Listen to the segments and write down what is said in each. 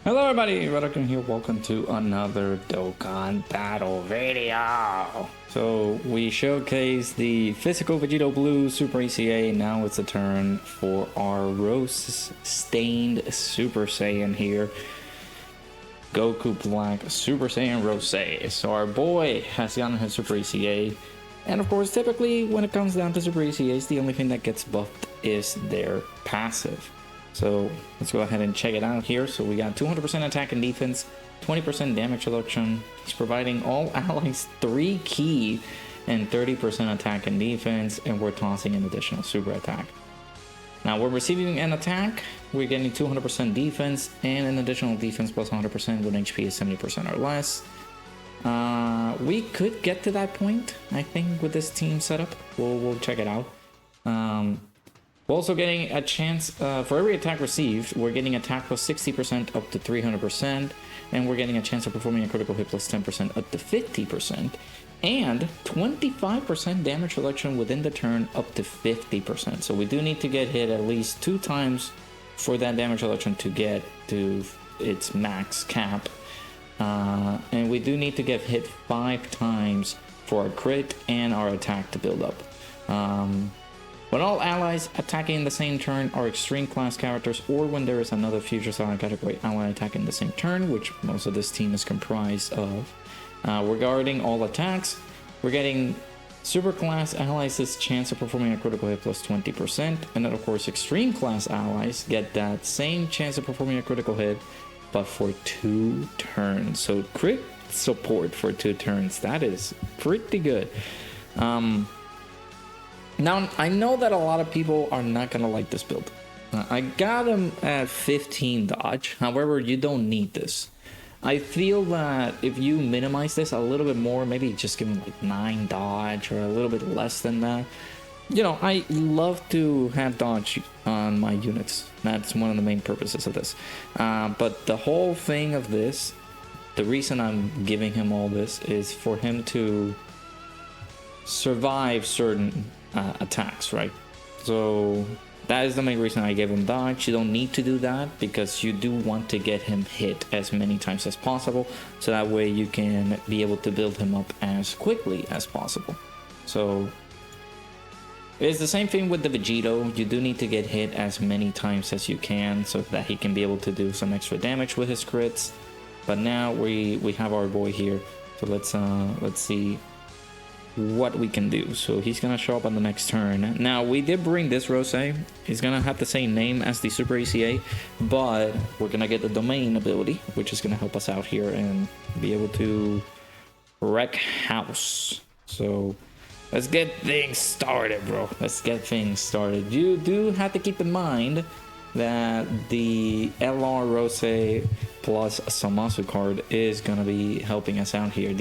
Hello everybody, Dokkan here. Welcome to another Dokkan battle video. So we showcased the physical Vegito Blue Super ECA. Now it's a turn for our rose stained Super Saiyan here. Goku Black Super Saiyan Rose. So our boy has gotten his Super ECA. And of course, typically when it comes down to Super ECAs, the only thing that gets buffed is their passive. So let's go ahead and check it out here. So we got 200% attack and defense, 20% damage reduction. He's providing all allies 3 ki and 30% attack and defense, and we're tossing an additional super attack. Now we're receiving an attack, we're getting 200% defense and an additional defense plus 100% when HP is 70% or less. We could get to that point, I think, with this team setup. We'll check it out. We're also getting a chance, for every attack received, we're getting attack plus 60% up to 300%, and we're getting a chance of performing a critical hit plus 10% up to 50%, and 25% damage reduction within the turn up to 50%. So we do need to get hit at least 2 times for that damage reduction to get to its max cap. And we do need to get hit 5 times for our crit and our attack to build up. When all allies attacking in the same turn are extreme class characters, or when there is another future style category ally attacking the same turn, which most of this team is comprised of. Regarding all attacks, we're getting super class allies' chance of performing a critical hit plus 20%, and then of course extreme class allies get that same chance of performing a critical hit, but for 2 turns. So crit support for 2 turns, that is pretty good. Now, I know that a lot of people are not going to like this build. I got him at 15 dodge. However, you don't need this. I feel that if you minimize this a little bit more, maybe just give him like 9 dodge or a little bit less than that. You know, I love to have dodge on my units. That's one of the main purposes of this. But the whole thing of this, the reason I'm giving him all this is for him to survive certain attacks, right? So that is the main reason I gave him dodge. You don't need to do that because you do want to get him hit as many times as possible, so that way you can be able to build him up as quickly as possible. So it's the same thing with the Vegito. You do need to get hit as many times as you can so that he can be able to do some extra damage with his crits. But now we have our boy here, so let's see what we can do. So he's gonna show up on the next turn. Now we did bring this Rose. He's gonna have the same name as the Super ECA, but we're gonna get the domain ability, which is gonna help us out here and be able to wreck house. So let's get things started, bro. Let's get things started. You do have to keep in mind that the LR Rose plus Samasu card is gonna be helping us out here.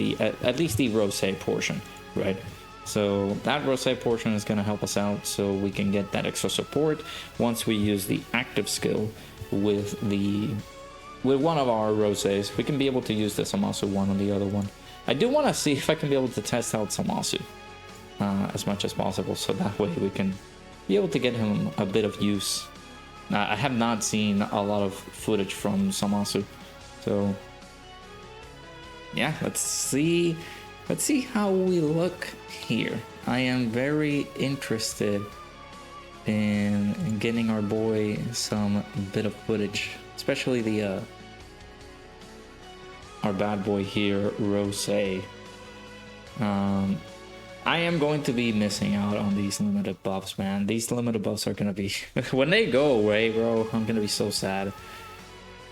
At least the Rose portion. Right, so that Rose portion is going to help us out so we can get that extra support once we use the active skill with one of our Roses. We can be able to use the Samasu one on the other one. I do want to see if I can be able to test out Samasu as much as possible, so that way we can be able to get him a bit of use. I have not seen a lot of footage from Samasu, so yeah, let's see how we look here. I am very interested in getting our boy some bit of footage, especially the our bad boy here, Rose. I am going to be missing out on these limited buffs, man. These limited buffs are gonna be when they go away, bro, I'm gonna be so sad.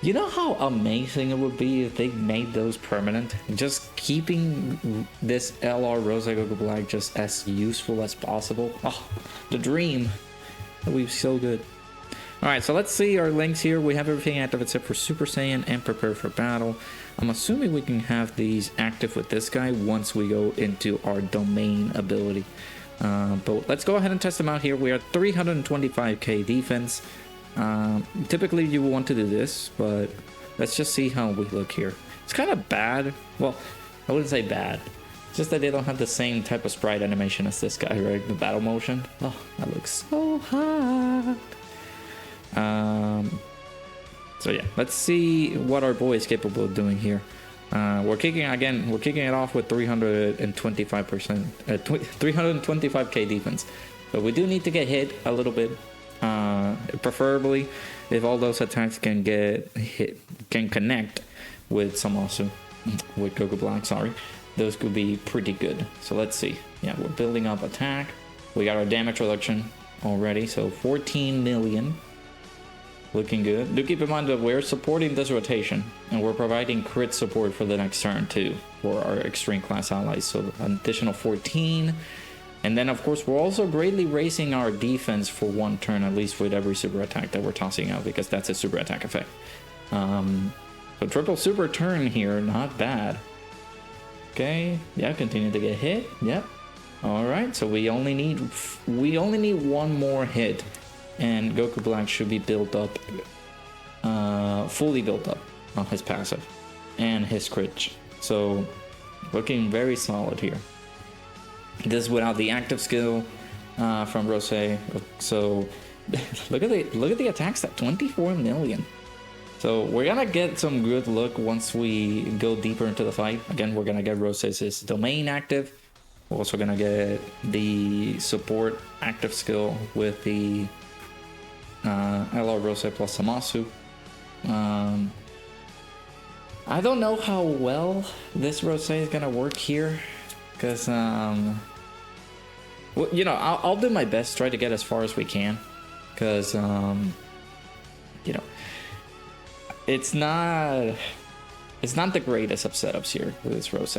You know how amazing it would be if they made those permanent? Just keeping this LR Rose Goku Black just as useful as possible. Oh, the dream. That would be so good. Alright, so let's see our links here. We have everything active except for Super Saiyan and Prepare for Battle. I'm assuming we can have these active with this guy once we go into our domain ability. But let's go ahead and test them out here. We are 325k defense. Typically you want to do this, but let's just see how we look here. It's kind of bad. Well, I wouldn't say bad. It's just that they don't have the same type of sprite animation as this guy, right? The battle motion. Oh, that looks so hot. So yeah, let's see what our boy is capable of doing here. We're kicking it off with 325%, 325k defense. But we do need to get hit a little bit. Preferably, if all those attacks can connect with Samasu, with Goku Black. Sorry, those could be pretty good. So let's see. Yeah, we're building up attack. We got our damage reduction already, so 14 million. Looking good. Do keep in mind that we're supporting this rotation, and we're providing crit support for the next turn too for our extreme class allies. So an additional 14. And then of course we're also greatly raising our defense for one turn, at least with every super attack that we're tossing out, because that's a super attack effect. So triple super turn here, not bad. Okay, yeah, continue to get hit. Yep. All right, so we only need one more hit, and Goku Black should be built up, fully built up on his passive and his crit. So looking very solid here. This is without the active skill from Rose. So look at the attacks at 24 million. So we're gonna get some good look once we go deeper into the fight. Again, we're gonna get Rose's domain active. We're also gonna get the support active skill with the LR Rose plus Samasu. I don't know how well this Rose is gonna work here, because well, you know, I'll do my best, try to get as far as we can, because you know, it's not the greatest of setups here with this Rose.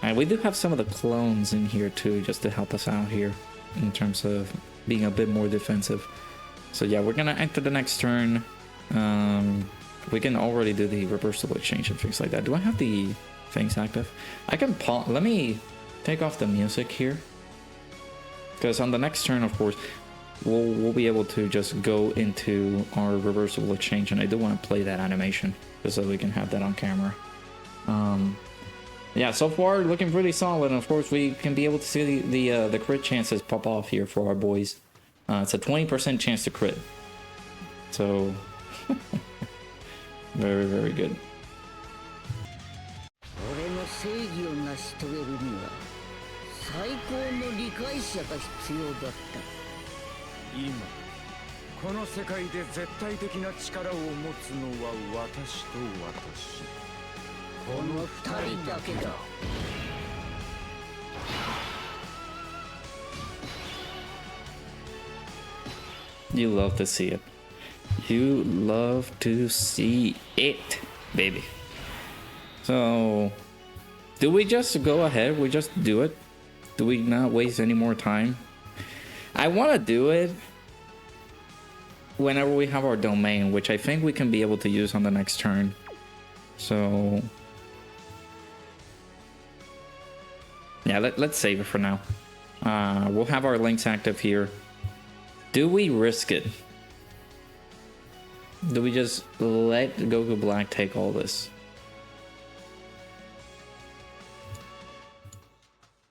And we do have some of the clones in here too, just to help us out here in terms of being a bit more defensive. So yeah, we're gonna enter the next turn. We can already do the reversible exchange and things like that. Do I have the things active? I can pause. Let me take off the music here, because on the next turn, of course, we'll be able to just go into our reversible exchange, and I do want to play that animation just so we can have that on camera. Yeah, so far looking pretty solid, and of course we can be able to see the crit chances pop off here for our boys. It's a 20% chance to crit, so very, very good. You love to see it. You love to see it, baby. So, do we just go ahead? We just do it? Do we not waste any more time? I want to do it whenever we have our domain, which I think we can be able to use on the next turn. So, yeah, let's save it for now. We'll have our links active here. Do we risk it? Do we just let Goku Black take all this?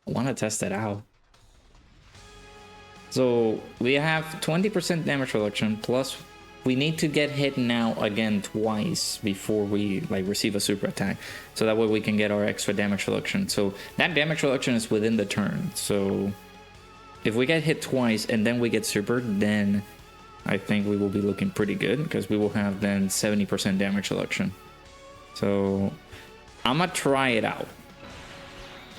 I want to test it out. So we have 20% damage reduction, plus we need to get hit now again twice before we receive a super attack, so that way we can get our extra damage reduction. So that damage reduction is within the turn. So if we get hit twice and then we get super, then I think we will be looking pretty good, because we will have then 70% damage reduction. So I'm gonna try it out.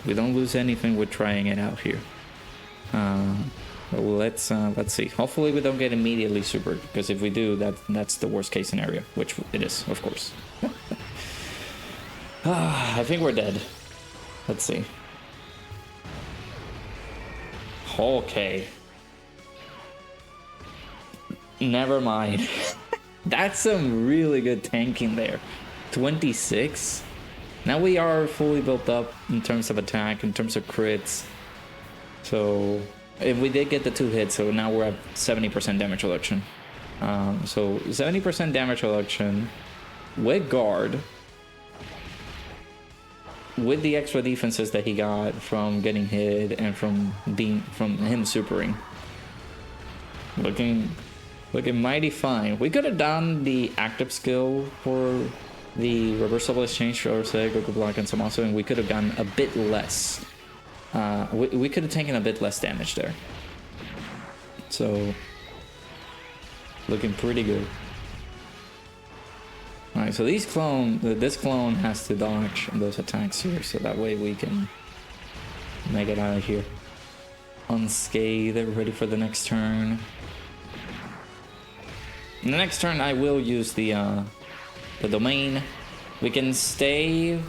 We don't lose anything with trying it out here. Let's see. Hopefully we don't get immediately super, because if we do, that's the worst case scenario, which it is, of course. I think we're dead. Let's see. Okay. Never mind. That's some really good tanking there. 26. Now we are fully built up in terms of attack, in terms of crits. So if we did get the 2 hits, so now we're at 70% damage reduction. So 70% damage reduction with guard, with the extra defenses that he got from getting hit and from him supering. Looking Looking mighty fine. We could have done the active skill for the reversible exchange for say Goku Block and Samasu, and we could have gotten a bit less. We could have taken a bit less damage there. So, looking pretty good. Alright, so this clone has to dodge those attacks here, so that way we can make it out of here unscathed, ready for the next turn. In the next turn, I will use the domain. We can stay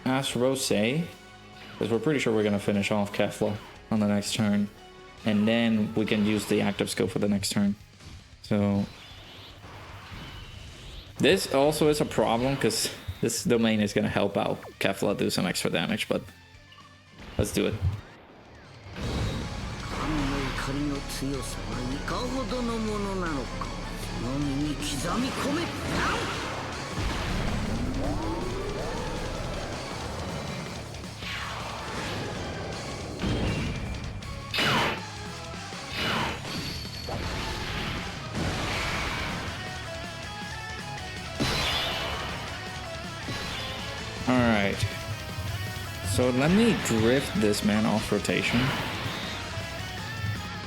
as Rose, because we're pretty sure we're gonna finish off Kefla on the next turn, and then we can use the active skill for the next turn. So this also is a problem because this domain is gonna help out Kefla do some extra damage, but let's do it. Alright, so let me drift this man off rotation,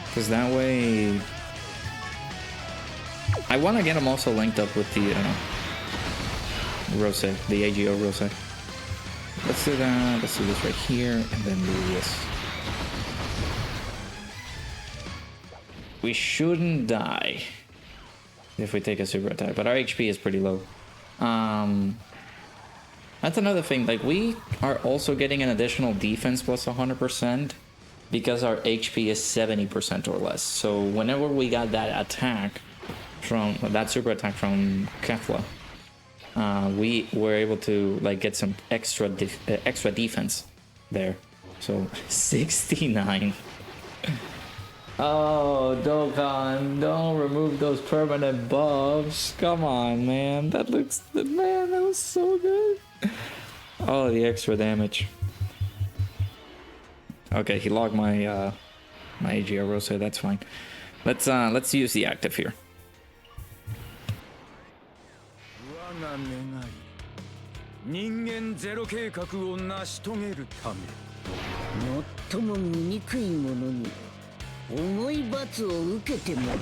because that way I want to get him also linked up with the Rose, the AGO Rose. Let's do that, let's do this right here, and then do this. We shouldn't die if we take a super attack, but our HP is pretty low. That's another thing, like we are also getting an additional defense plus 100% because our HP is 70% or less. So whenever we got that attack from that super attack from Kefla, we were able to like get some extra defense there. So 69. Oh, Dokkan, don't remove those permanent buffs. Come on, man. That looks, man, that was so good. Oh, the extra damage. Okay, he logged my my AGO Rose, that's fine. Let's use the active here. 人間ゼロ計画を成し遂げるため最も醜い者に重い罰を受けてもらう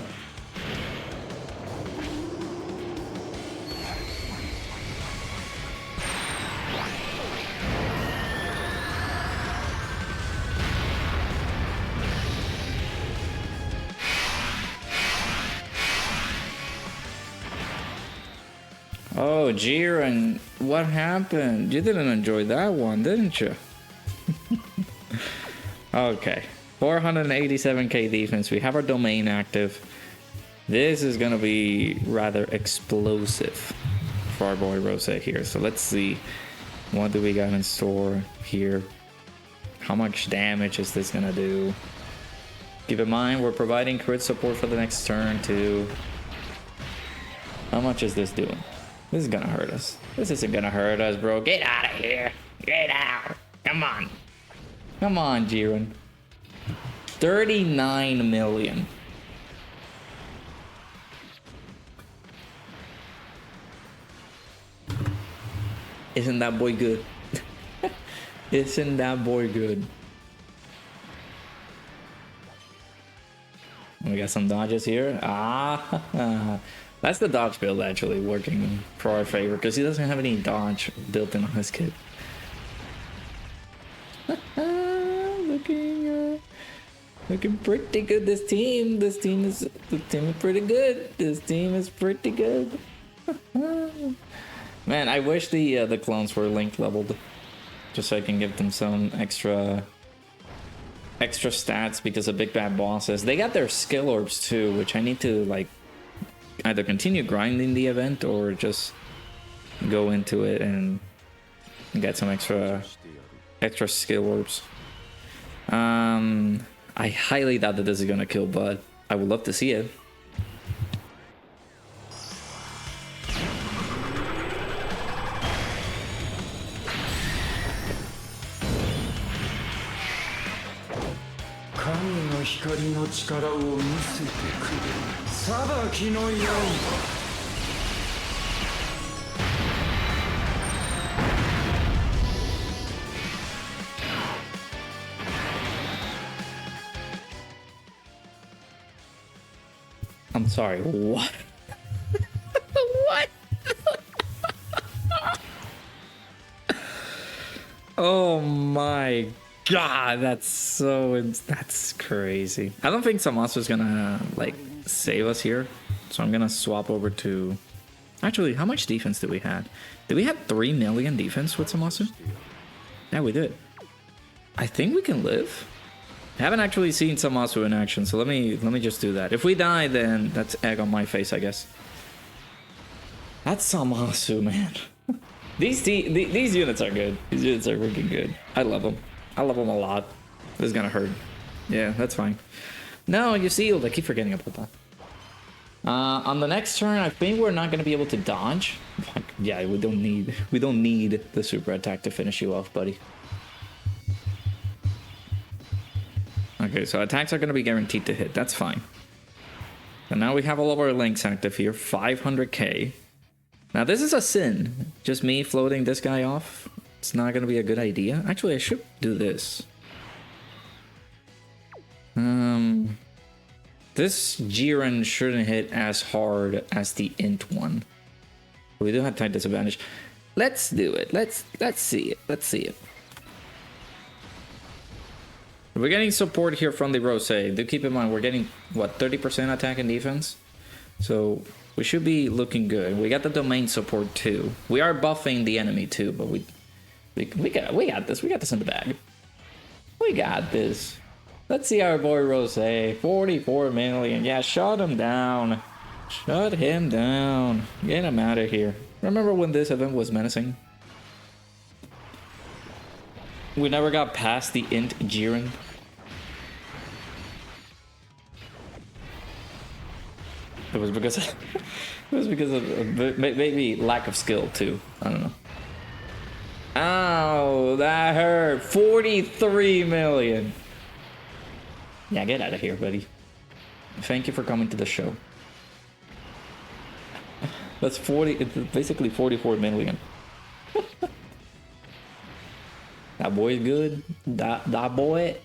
Oh, Jiren, what happened? You didn't enjoy that one, didn't you? Okay, 487k defense. We have our domain active. This is gonna be rather explosive for our boy Rose here. So let's see, what do we got in store here? How much damage is this gonna do? Keep in mind, we're providing crit support for the next turn too. How much is this doing? This is gonna hurt us. This isn't gonna hurt us, bro. Get out of here. Get out. Come on. Come on, Jiren. 39 million. Isn't that boy good? Isn't that boy good? We got some dodges here. Ah, that's the dodge build actually working for our favor because he doesn't have any dodge built in on his kit. Looking pretty good. This team is pretty good. This team is pretty good. Man, I wish the clones were link leveled, just so I can give them some extra stats because of big bad bosses. They got their skill orbs too, which I need to like either continue grinding the event or just go into it and get some extra skill orbs. I highly doubt that this is gonna kill, but I would love to see it. 光の力を見せてくれ。裁きの刃。I'm sorry, what? What? Oh my god, that's crazy. I don't think Samasu's gonna like save us here, so I'm gonna swap over to. Actually, how much defense did we have? Did we have 3 million defense with Samasu? Yeah, we did. I think we can live. I haven't actually seen Samasu in action, so let me just do that. If we die, then that's egg on my face, I guess. That's Samasu, man. These units are good. These units are freaking good. I love them. I love them a lot. This is gonna hurt. Yeah, that's fine. No, you sealed. I keep forgetting about that. On the next turn, I think we're not gonna be able to dodge. Yeah, we don't need the super attack to finish you off, buddy. Okay, so attacks are gonna be guaranteed to hit. That's fine. And now we have all of our links active here. 500k. Now this is a sin. Just me floating this guy off. It's not gonna be a good idea. Actually, I should do this. This Jiren shouldn't hit as hard as the int one. We do have time disadvantage. Let's do it. Let's see it. Let's see it. We're getting support here from the Rose. Do keep in mind we're getting what, 30% attack and defense? So we should be looking good. We got the domain support too. We are buffing the enemy too, but we got this. We got this in the bag. We got this. Let's see our boy Rose. 44 million. Yeah, shut him down. Shut him down. Get him out of here. Remember when this event was menacing? We never got past the int Jiren. It was because of maybe lack of skill too. I don't know. Ow, that hurt. 43 million. Yeah, get out of here, buddy. Thank you for coming to the show. That's 40. It's basically 44 million. That boy's good. That boy,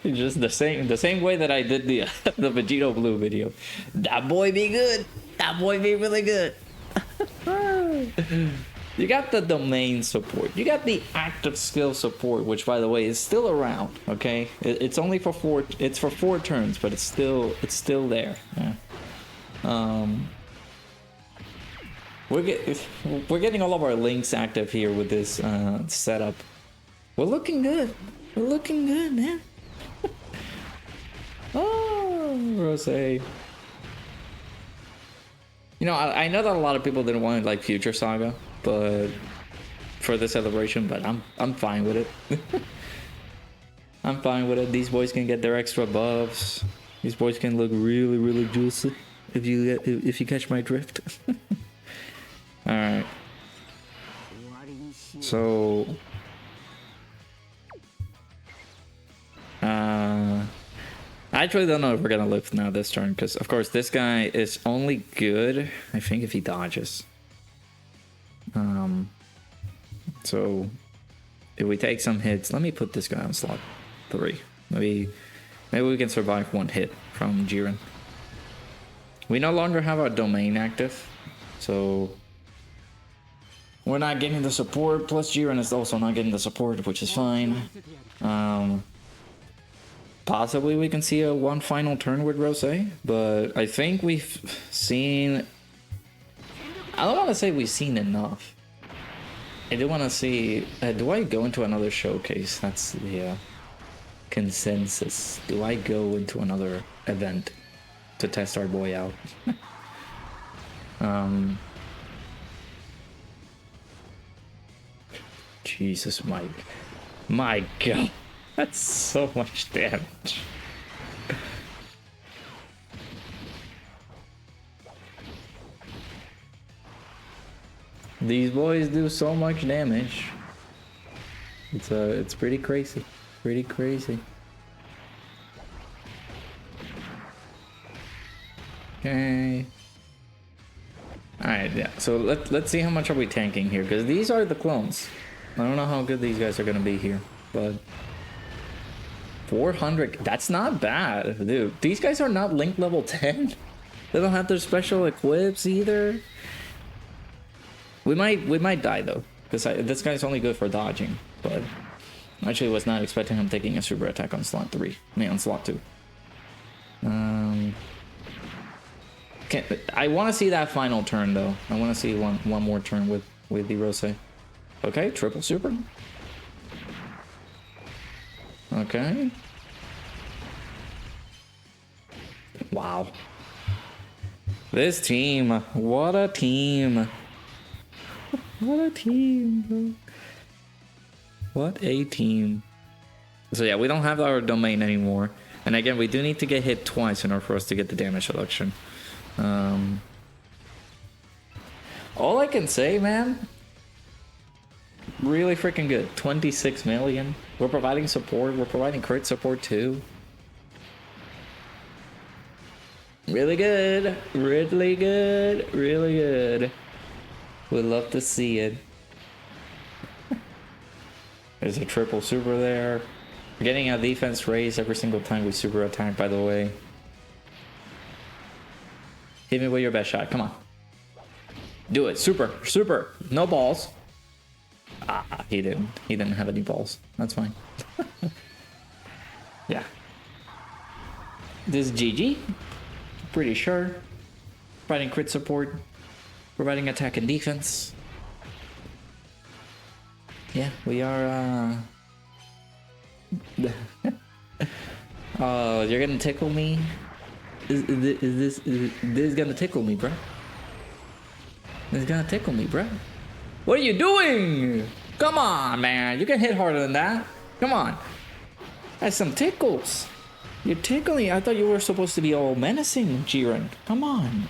just the same way that I did the Vegito Blue video. That boy be good. That boy be really good. You got the domain support. You got the active skill support, which by the way is still around. Okay, it's only for 4. It's for 4 turns, but it's still there. Yeah. We're getting all of our links active here with this setup. We're looking good. We're looking good, man. Oh, Rose. You know, I know that a lot of people didn't want like Future Saga, but for the celebration, but I'm fine with it. I'm fine with it. These boys can get their extra buffs. These boys can look really, really juicy if you catch my drift. All right. So. I actually don't know if we're gonna live now this turn, because of course this guy is only good, I think, if he dodges. So if we take some hits, let me put this guy on slot 3. Maybe we can survive 1 hit from Jiren. We no longer have our domain active, so we're not getting the support. Plus Jiren is also not getting the support, which is fine. Possibly we can see a 1 final turn with Rose, but I think we've seen... I don't want to say we've seen enough. I do want to see... do I go into another showcase? That's the consensus. Do I go into another event to test our boy out? Jesus, Mike. My God. That's so much damage. These boys do so much damage. It's pretty crazy. Pretty crazy. Okay. Alright, yeah. So let's see how much are we tanking here, because these are the clones. I don't know how good these guys are gonna be here, but 400, that's not bad, dude. These guys are not link level 10. They don't have their special equips either. We might die though, because this guy's only good for dodging, but I actually was not expecting him taking a super attack on slot 3. I mean on slot 2. I want to see that final turn though. I want to see one more turn with the Rose. Okay, triple super. Okay. Wow. This team, what a team. What a team, bro. What a team. So yeah, we don't have our domain anymore. And again, we do need to get hit twice in order for us to get the damage reduction. All I can say, man, really freaking good. 26 million. We're providing support. We're providing crit support too. Really good. Really good. Really good. We'd love to see it. There's a triple super there. We're getting a defense raise every single time we super attack, by the way. Hit me with your best shot. Come on. Do it. Super. Super. No balls. Ah, he didn't. He didn't have any balls. That's fine. Yeah. This is GG. Pretty sure. Providing crit support. Providing attack and defense. Yeah, we are, Oh, you're gonna tickle me? Is this gonna tickle me, bro? This is gonna tickle me, bro. What are you doing? Come on, man. You can hit harder than that. Come on. That's some tickles. You're tickling. I thought you were supposed to be all menacing, Jiren. Come on.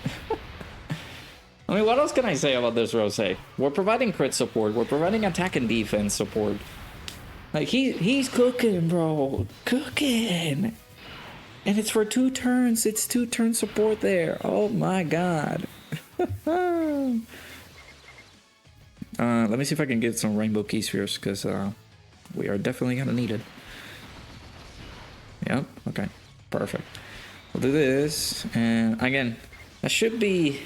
I mean, what else can I say about this Rose? We're providing crit support. We're providing attack and defense support. Like, he's cooking, bro. Cooking. And it's for 2 turns. It's 2 turn support there. Oh my god. Let me see if I can get some rainbow key spheres, because we are definitely gonna need it. Yep, okay. Perfect. We'll do this, and again, that should be...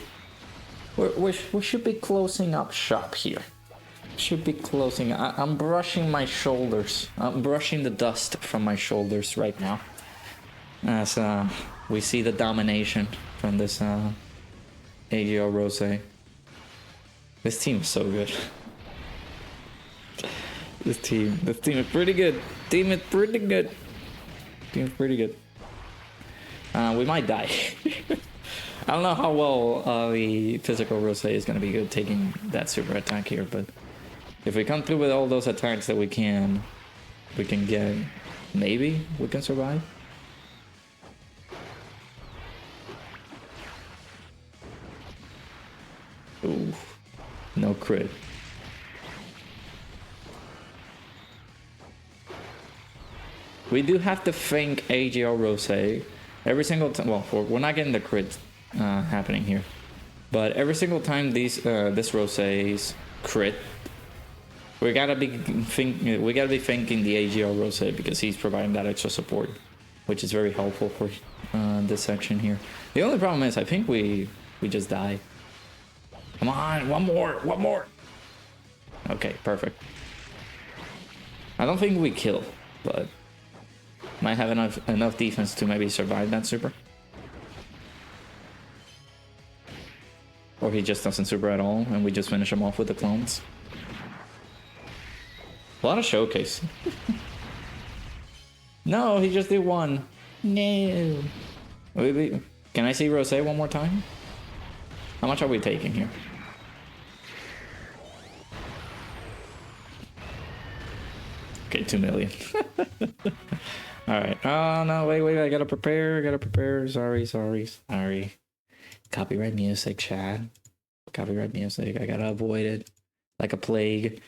We should be closing up shop here. Should be closing. I'm brushing my shoulders. I'm brushing the dust from my shoulders right now. As we see the domination from this AGL Rose. This team is so good. This team is pretty good. Team is pretty good. Team is pretty good. We might die. I don't know how well the physical Rose is going to be good taking that super attack here, but if we come through with all those attacks that we can get, maybe we can survive. Ooh, no crit. We do have to think AGL Rose every single time. Well, we're not getting the crit happening here, but every single time this Rose's crit, we gotta be thinking the AGL Rose, because he's providing that extra support, which is very helpful for this section here. The only problem is I think we just die. Come on, one more. Okay, perfect. I don't think we kill, but might have enough defense to maybe survive that super. Or he just doesn't super at all, and we just finish him off with the clones. A lot of showcase. No, he just did one. No. Wait. Can I see Rose one more time? How much are we taking here? Okay, 2 million. Alright. Oh, no, wait. I gotta prepare. Sorry. Copyright music, Chad. Copyright music. I gotta avoid it. Like a plague.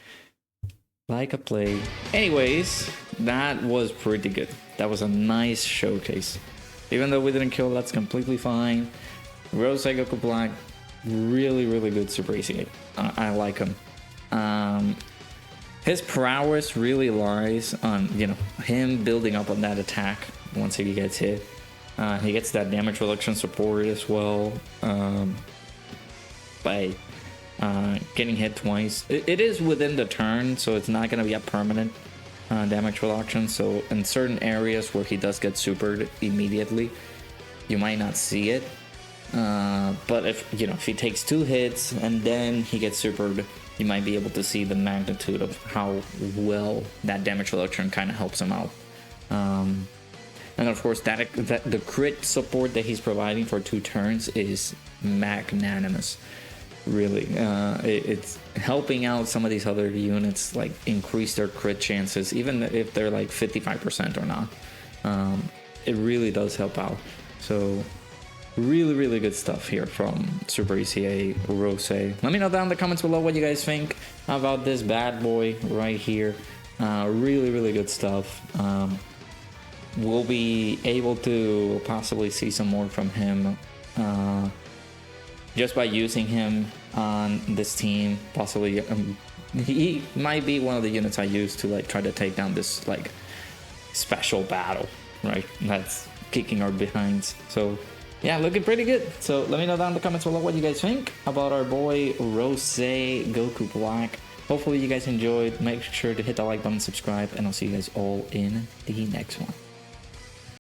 Anyways, that was pretty good. That was a nice showcase. Even though we didn't kill, that's completely fine. Rose Goku Black, really, really good Super ECA. I like him. His prowess really lies on, you know, him building up on that attack once he gets hit. He gets that damage reduction support as well by getting hit twice. It is within the turn, so it's not going to be a permanent damage reduction. So in certain areas where he does get supered immediately, you might not see it. But if he takes 2 hits and then he gets supered, you might be able to see the magnitude of how well that damage reduction kind of helps him out. And of course, that the crit support that he's providing for 2 turns is magnanimous. Really, it's helping out some of these other units, like increase their crit chances, even if they're like 55% or not. It really does help out. So really, really good stuff here from Super ECA Rose. Let me know down in the comments below what you guys think about this bad boy right here. Really, really good stuff. We'll be able to possibly see some more from him just by using him on this team. Possibly he might be one of the units I use to like try to take down this like special battle, right? That's kicking our behinds. So yeah, looking pretty good. So let me know down in the comments below what you guys think about our boy Rose Goku Black. Hopefully you guys enjoyed. Make sure to hit the like button, subscribe, and I'll see you guys all in the next one.